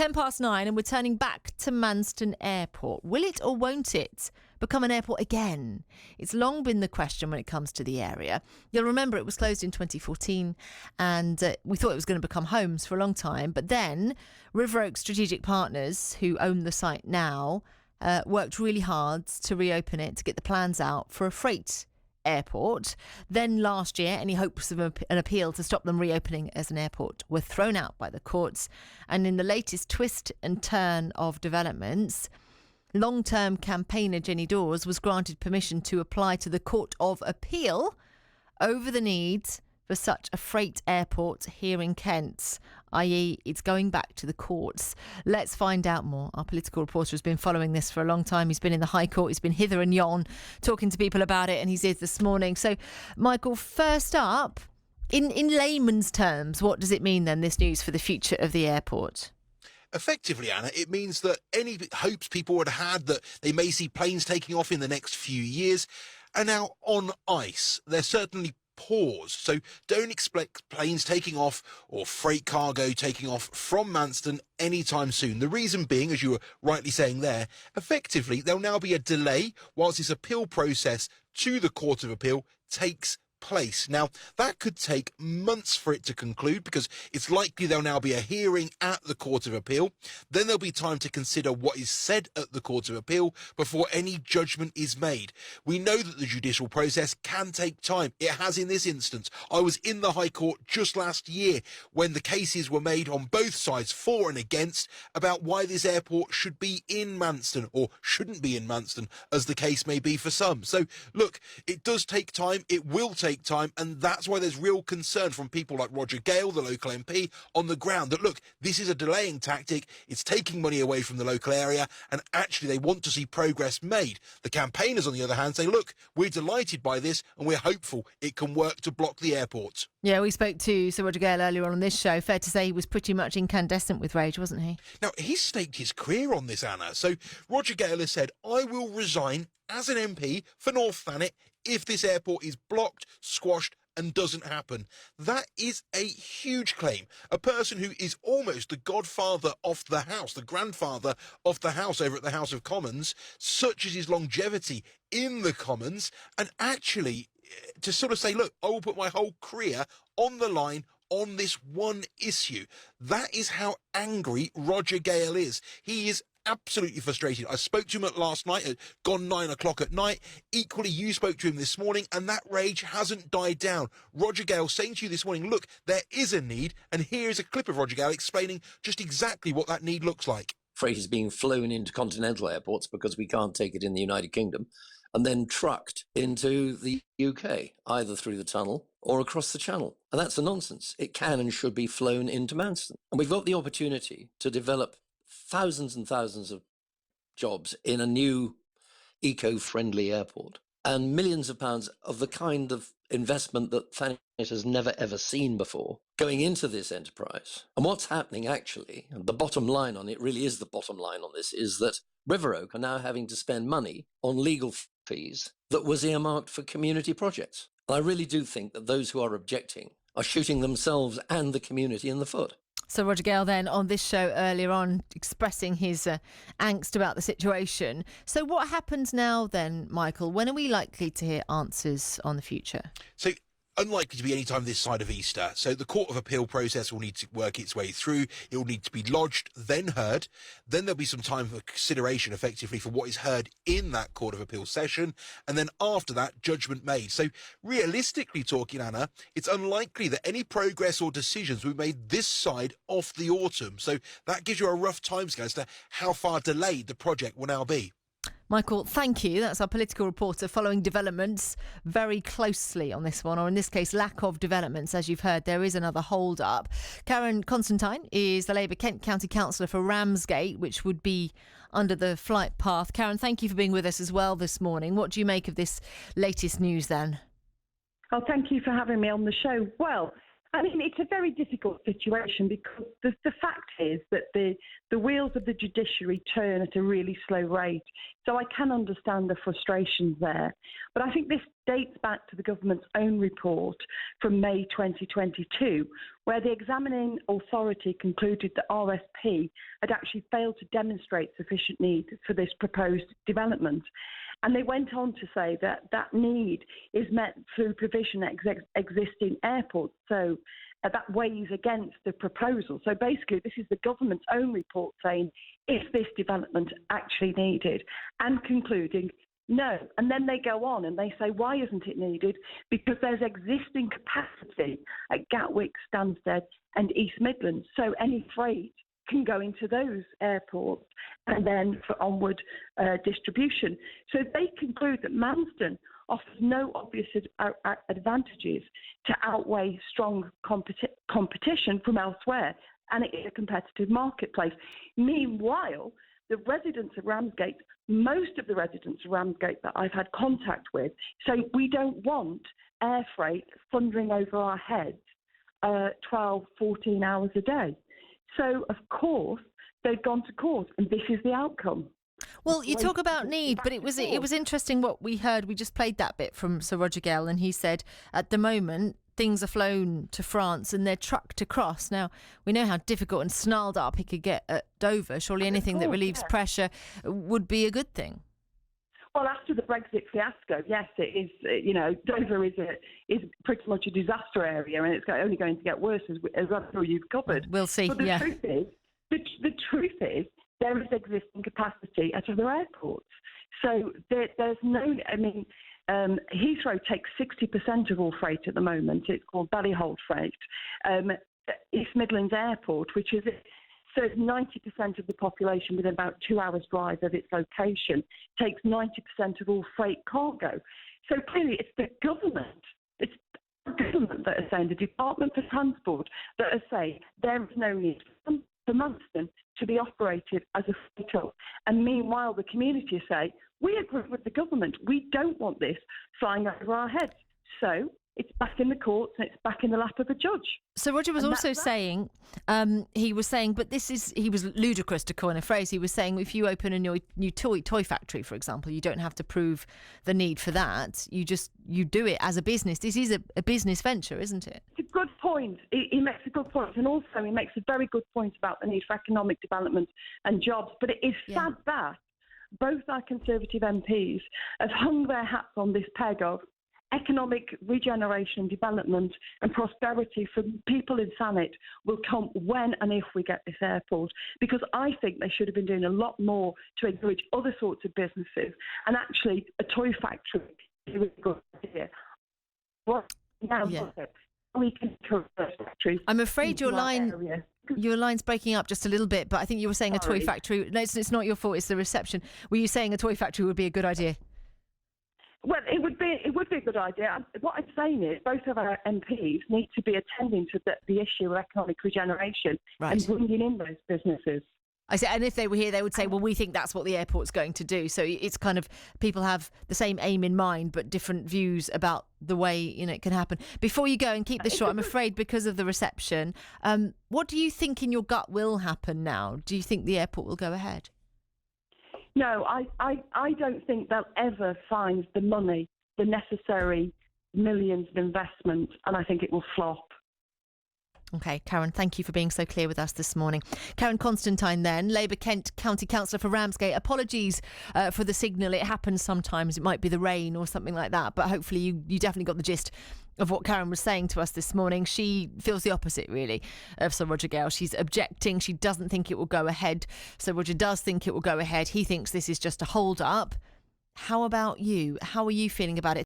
9:10 and we're turning back to Manston Airport. Will it or won't it become an airport again? It's long been the question when it comes to the area. You'll remember it was closed in 2014 and we thought it was going to become homes for a long time. But then River Oak Strategic Partners, who own the site now, worked really hard to reopen it, to get the plans out for a freight airport. Then last year, any hopes of an appeal to stop them reopening as an airport were thrown out by the courts. And in the latest twist and turn of developments, long-term campaigner Jenny Dawes was granted permission to apply to the Court of Appeal over the need for such a freight airport here in Kent, i.e. it's going back to the courts. Let's find out more. Our political reporter has been following this for a long time. He's been in the High Court, he's been hither and yon talking to people about it, and he's here this morning. So, Michael, first up, in layman's terms, what does it mean then, this news for the future of the airport? Effectively, Anna, it means that any hopes people had that they may see planes taking off in the next few years are now on ice. They're certainly pause. So don't expect planes taking off or freight cargo taking off from Manston anytime soon. The reason being, as you were rightly saying there, effectively there'll now be a delay whilst this appeal process to the Court of Appeal takes place. Now, that could take months for it to conclude because it's likely there'll now be a hearing at the Court of Appeal. Then there'll be time to consider what is said at the Court of Appeal before any judgment is made. We know that the judicial process can take time. It has in this instance. I was in the High Court just last year when the cases were made on both sides, for and against, about why this airport should be in Manston or shouldn't be in Manston, as the case may be for some. So, look, it does take time. It will take time, and that's why there's real concern from people like Roger Gale, the local MP, on the ground that, look, this is a delaying tactic, it's taking money away from the local area, and actually they want to see progress made. The campaigners, on the other hand, say, look, we're delighted by this and we're hopeful it can work to block the airport. Yeah, we spoke to Sir Roger Gale earlier on this show. Fair to say he was pretty much incandescent with rage, wasn't he? Now, he's staked his career on this, Anna. So Roger Gale has said, I will resign as an MP for North Thanet if this airport is blocked, squashed and doesn't happen. That is a huge claim. A person who is almost the godfather of the house, the grandfather of the house over at the House of Commons, such as his longevity in the Commons, and actually to sort of say, look, I will put my whole career on the line on this one issue. That is how angry Roger Gale is. He is absolutely frustrated. I spoke to him last night at gone 9 o'clock at night. Equally, you spoke to him this morning, and that rage hasn't died down. Roger Gale saying to you this morning, look, there is a need, and here's a clip of Roger Gale explaining just exactly what that need looks like. Freight is being flown into continental airports because we can't take it in the United Kingdom, and then trucked into the UK, either through the tunnel or across the channel. And that's a nonsense. It can and should be flown into Manston. And we've got the opportunity to develop thousands and thousands of jobs in a new eco-friendly airport and millions of pounds of the kind of investment that Thanet has never ever seen before going into this enterprise. And what's happening actually, and the bottom line on it really is the bottom line on this, is that River Oak are now having to spend money on legal fees that was earmarked for community projects. And I really do think that those who are objecting are shooting themselves and the community in the foot. So Roger Gale then on this show earlier on expressing his angst about the situation. So what happens now then, Michael? When are we likely to hear answers on the future? So unlikely to be any time this side of Easter. So the Court of Appeal process will need to work its way through. It will need to be lodged, then heard. Then there'll be some time for consideration, effectively, for what is heard in that Court of Appeal session. And then after that, judgment made. So realistically talking, Anna, it's unlikely that any progress or decisions will be made this side of the autumn. So that gives you a rough timescale as to how far delayed the project will now be. Michael, thank you. That's our political reporter following developments very closely on this one, or in this case, lack of developments. As you've heard, there is another hold-up. Karen Constantine is the Labour Kent County Councillor for Ramsgate, which would be under the flight path. Karen, thank you for being with us as well this morning. What do you make of this latest news then? Oh, thank you for having me on the show. Well, I mean, it's a very difficult situation because the fact is that the wheels of the judiciary turn at a really slow rate. So I can understand the frustrations there. But I think this dates back to the government's own report from May 2022, where the examining authority concluded that RSP had actually failed to demonstrate sufficient need for this proposed development. And they went on to say that that need is met through provision at existing airports. So that weighs against the proposal. So basically, this is the government's own report saying, is this development actually needed? And concluding, no. And then they go on and they say, why isn't it needed? Because there's existing capacity at Gatwick, Stansted and East Midlands. So any freight can go into those airports and then for onward distribution. So they conclude that Manston offers no obvious advantages to outweigh strong competition from elsewhere, and it is a competitive marketplace. Meanwhile, the residents of Ramsgate, most of the residents of Ramsgate that I've had contact with, say we don't want air freight thundering over our heads 12, 14 hours a day. So, of course, they've gone to court, and this is the outcome. Well, you talk about need, but it was interesting what we heard. We just played that bit from Sir Roger Gale, and he said at the moment things are flown to France and they're trucked across. Now, we know how difficult and snarled up it could get at Dover. Surely anything that relieves pressure would be a good thing. Well, after the Brexit fiasco, yes, it is. Dover is pretty much a disaster area, and it's only going to get worse as I'm sure you've covered. We'll see. But the truth is, there is existing capacity at other airports. So there's no. I mean, Heathrow takes 60% of all freight at the moment. It's called belly hold freight. East Midlands Airport, which is so 90% of the population within about 2 hours' drive of its location, takes 90% of all freight cargo. So clearly it's the government. It's the government that are saying, the Department for Transport, that are saying there is no need for Manston to be operated as a freight hub. And meanwhile, the community say, we agree with the government. We don't want this flying over our heads. So it's back in the courts and it's back in the lap of a judge. So Roger was also saying, he was ludicrous to coin a phrase. He was saying if you open a new toy factory, for example, you don't have to prove the need for that. You do it as a business. This is a business venture, isn't it? It's a good point. He makes a good point. And also he makes a very good point about the need for economic development and jobs. But it is sad that both our Conservative MPs have hung their hats on this peg of economic regeneration, development and prosperity for people in Thanet will come when and if we get this airport, because I think they should have been doing a lot more to encourage other sorts of businesses, and actually a toy factory is a really good idea. We can encourage factories. I'm afraid your line's breaking up just a little bit, but I think you were saying a toy factory. No, it's not your fault, it's the reception. Were you saying a toy factory would be a good idea? Well, it would be a good idea. What I'm saying is both of our MPs need to be attending to the issue of economic regeneration and bringing in those businesses. I say, and if they were here, they would say, well, we think that's what the airport's going to do. So it's kind of, people have the same aim in mind, but different views about the way, it can happen. Before you go and keep this short, I'm afraid because of the reception, what do you think in your gut will happen now? Do you think the airport will go ahead? No, I don't think they'll ever find the money, the necessary millions of investment, and I think it will flop. OK, Karen, thank you for being so clear with us this morning. Karen Constantine then, Labour Kent County Councillor for Ramsgate. Apologies for the signal. It happens sometimes. It might be the rain or something like that, but hopefully you definitely got the gist of what Karen was saying to us this morning. She feels the opposite, really, of Sir Roger Gale. She's objecting. She doesn't think it will go ahead. Sir Roger does think it will go ahead. He thinks this is just a hold-up. How about you? How are you feeling about it?